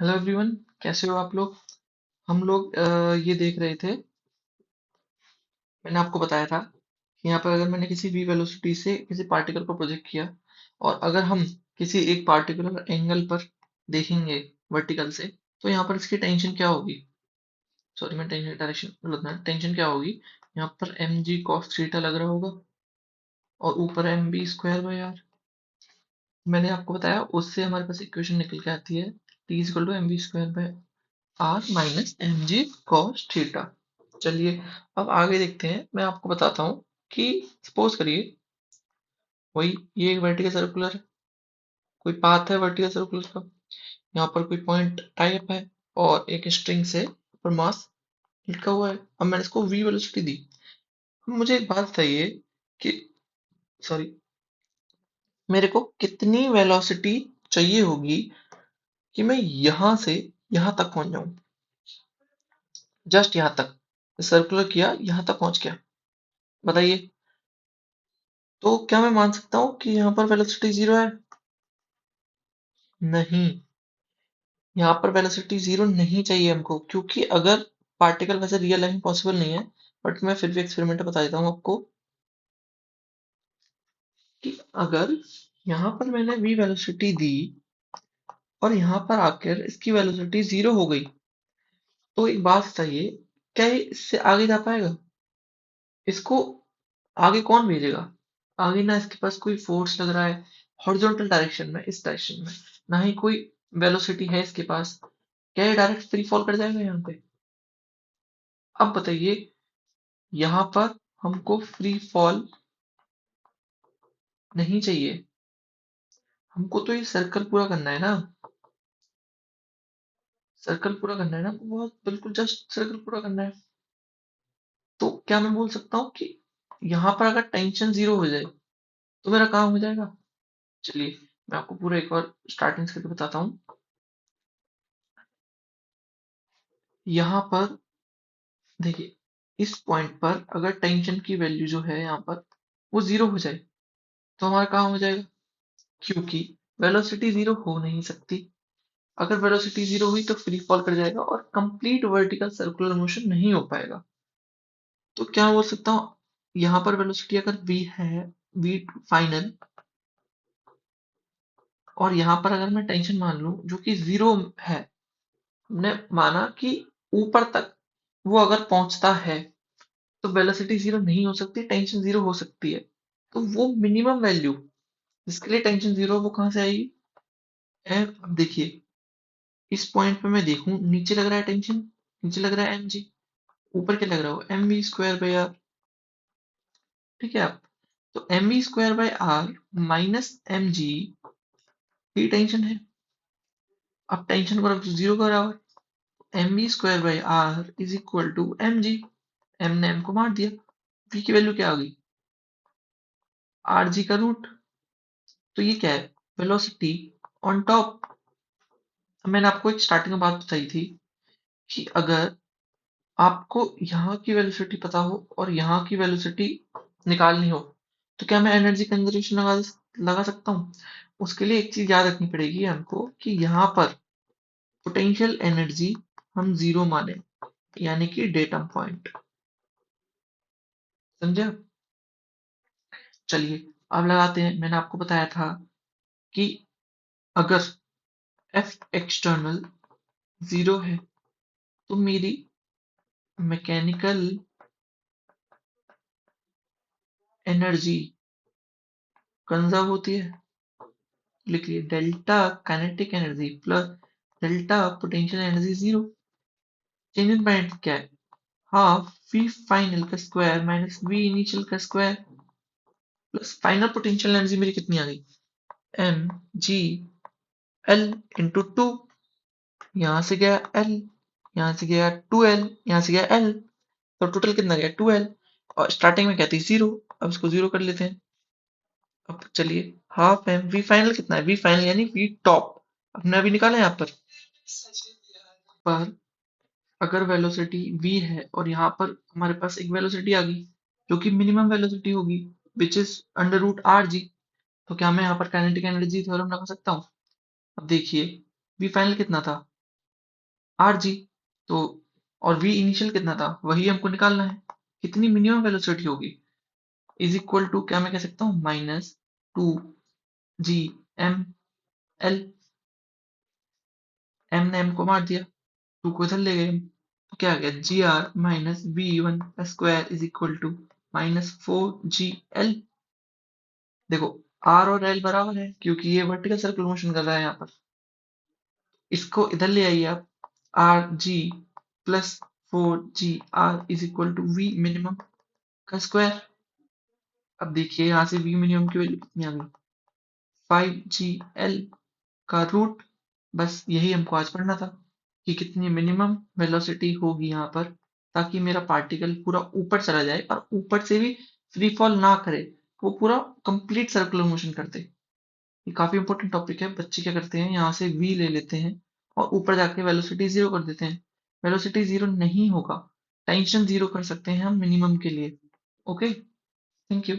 Hello everyone. कैसे हो आप लोग? हम लोग ये देख रहे थे। मैंने आपको बताया था कि यहाँ पर अगर मैंने किसी v वेलोसिटी से किसी पार्टिकल को प्रोजेक्ट किया और अगर हम किसी एक पार्टिकुलर एंगल पर देखेंगे वर्टिकल से, तो यहाँ पर इसकी टेंशन क्या होगी। सॉरी, मैं टेंशन डायरेक्शन गलत है। टेंशन क्या होगी? यहाँ पर एम जी कॉस थीटा लग रहा होगा और ऊपर M B square by R. मैंने आपको बताया उससे हमारे पास इक्वेशन निकल के आती है T is equal to M B square by R minus M G cos theta. चलिए अब आगे देखते हैं। मैं आपको बताता हूँ कि सपोज करिए वही ये एक वर्टिकल सर्कुलर है, कोई पाथ है वर्टिकल सर्कुलर का। यहाँ पर कोई पॉइंट टाइप है और एक स्ट्रिंग से ऊपर मास लटका हुआ है। अब मैंने इसको v वेलोसिटी दी। अब मुझे एक बात बताइए कि सॉरी, मेरे को कितनी वेलोसिटी चाहिए होगी कि मैं यहाँ से यहाँ तक पहुंच जाऊं। जस्ट यहाँ तक सर्कुलर किया, यहाँ तक पहुंच गया। बताइए, तो क्या मैं मान सकता हूँ कि यहाँ पर वेलोसिटी जीरो है? नहीं, यहाँ पर वेलोसिटी जीरो नहीं चाहिए हमको, क्योंकि अगर पार्टिकल वैसे रियल लाइफ में पॉसिबल नहीं है, बट मैं फिर भी एक्सपेरिमेंट बता देता हूँ आपको कि अगर यहाँ पर मैंने v वेलोसिटी दी और यहाँ पर आकर इसकी वेलोसिटी जीरो हो गई, तो एक बात बताइए, क्या ये इससे आगे जा पाएगा? इसको आगे कौन भेजेगा? आगे ना इसके पास कोई फोर्स लग रहा है हॉरिजॉन्टल डायरेक्शन में, इस डायरेक्शन में, ना ही कोई वेलोसिटी है इसके पास। क्या ये डायरेक्ट फ्री फॉल कर जाएगा यहाँ पे? अब बताइए, यहाँ पर हमको फ्री फॉल नहीं चाहिए। हमको तो ये सर्कल पूरा करना है ना। सर्कल पूरा करना है ना, बहुत बिल्कुल जस्ट सर्कल पूरा करना है। तो क्या मैं बोल सकता हूँ कि यहाँ पर अगर टेंशन जीरो हो जाए तो मेरा काम हो जाएगा? चलिए मैं आपको पूरा एक और स्टार्टिंग से करके बताता हूँ। यहाँ पर देखिए, इस पॉइंट पर अगर टेंशन की वैल्यू जो है यहाँ पर वो जीरो हो जाए तो हमारा काम हो जाएगा, क्योंकि वेलोसिटी जीरो हो नहीं सकती। अगर वेलोसिटी जीरो हुई तो फ्री फॉल कर जाएगा और कंप्लीट वर्टिकल सर्कुलर मोशन नहीं हो पाएगा। तो क्या बोल सकता हूँ, यहाँ पर वेलोसिटी अगर v है, v फाइनल, और यहाँ पर अगर मैं टेंशन मान लूं जो कि जीरो है, हमने माना कि ऊपर तक वो अगर पहुंचता है तो वेलोसिटी जीरो नहीं हो सकती, टेंशन जीरो हो सकती है। तो वो मिनिमम वैल्यू जिसके लिए टेंशन जीरो, वो कहाँ से आएगी? अब देखिए, इस पॉइंट पे मैं देखूं, नीचे लग रहा है टेंशन, नीचे लग रहा है एम जी, ऊपर क्या लग रहा हो, M V square by R. ठीक है आप, तो M V square by R minus M G ये टेंशन है। अब टेंशन को रख जीरो का बराबर, M V square by R is equal to M G. M ने एम को मार दिया, वी की वैल्यू क्या आ गई? आर जी का रूट। तो ये क्या है? Velocity on top. मैंने आपको एक स्टार्टिंग में बात बताई थी कि अगर आपको यहाँ की वेलोसिटी पता हो और यहाँ की वेलोसिटी निकालनी हो, तो क्या मैं एनर्जी कंजर्वेशन लगा सकता हूँ? उसके लिए एक चीज याद रखनी पड़ेगी हमको कि यहाँ पर पोटेंशियल एनर्जी हम जीरो माने, यानी कि डेटम पॉइंट। समझे? चलिए अब लगाते हैं। मैंने आपको बताया था कि अगर एफ एक्सटर्नल जीरो है तो मेरी मैकेनिकल एनर्जी कंजर्व होती है। लिखिए, delta kinetic energy plus delta potential energy zero. Change in point क्या है? हाफ वी फाइनल का स्क्वायर माइनस वी इनिशियल का square plus final potential energy मेरी कितनी आ गई? M G L into two. यहाँ से गया एल, यहाँ से गया टू एल, यहाँ से गया एल, तो टोटल कितना गया? To L. और स्टार्टिंग में क्या थी? जीरो। अब इसको जीरो कर लेते हैं। अब चलिए, हाफ एम वी फाइनल कितना है? वी फाइनल यानी वी टॉप हमने अभी निकाला है यहाँ पर अगर वेलोसिटी v है और यहाँ पर हमारे पास एक वेलोसिटी आ गई जो कि मिनिमम वेलोसिटी होगी, which is under root R G, तो क्या मैं यहाँ पर काइनेटिक एनर्जी थ्योरम लगा सकता हूँ? अब देखिए, v फाइनल कितना था? Are G. तो और वी इनिशियल कितना था वही हमको निकालना है, कितनी मिनिमम वेलोसिटी होगी, इज इक्वल टू क्या मैं कह सकता हूँ -2 g m l। m ने m को मार दिया, 2 को इधर ले गए हम, तो क्या आ गया gr-v1 is equal to -4gl। देखो r और l बराबर है क्योंकि ये वर्टिकल सर्कुलर मोशन कर रहा है यहाँ पर, इसको इधर ले आइए आप, R G plus 4gr is equal to V minimum का स्क्वायर। अब देखिए यहाँ से वी मिनिमम की वैल्यू कितनी आ गई, 5gl का रूट। बस यही हमको आज पढ़ना था कि कितनी मिनिमम वेलोसिटी होगी यहाँ पर, ताकि मेरा पार्टिकल पूरा ऊपर चला जाए और ऊपर से भी फ्री फॉल ना करे, वो पूरा कंप्लीट सर्कुलर मोशन करते। ये काफी इंपॉर्टेंट टॉपिक है। बच्चे क्या करते हैं, यहाँ से v ले लेते हैं और ऊपर जाके वेलोसिटी जीरो कर देते हैं। वेलोसिटी जीरो नहीं होगा, टेंशन जीरो कर सकते हैं हम मिनिमम के लिए। Okay, thank you.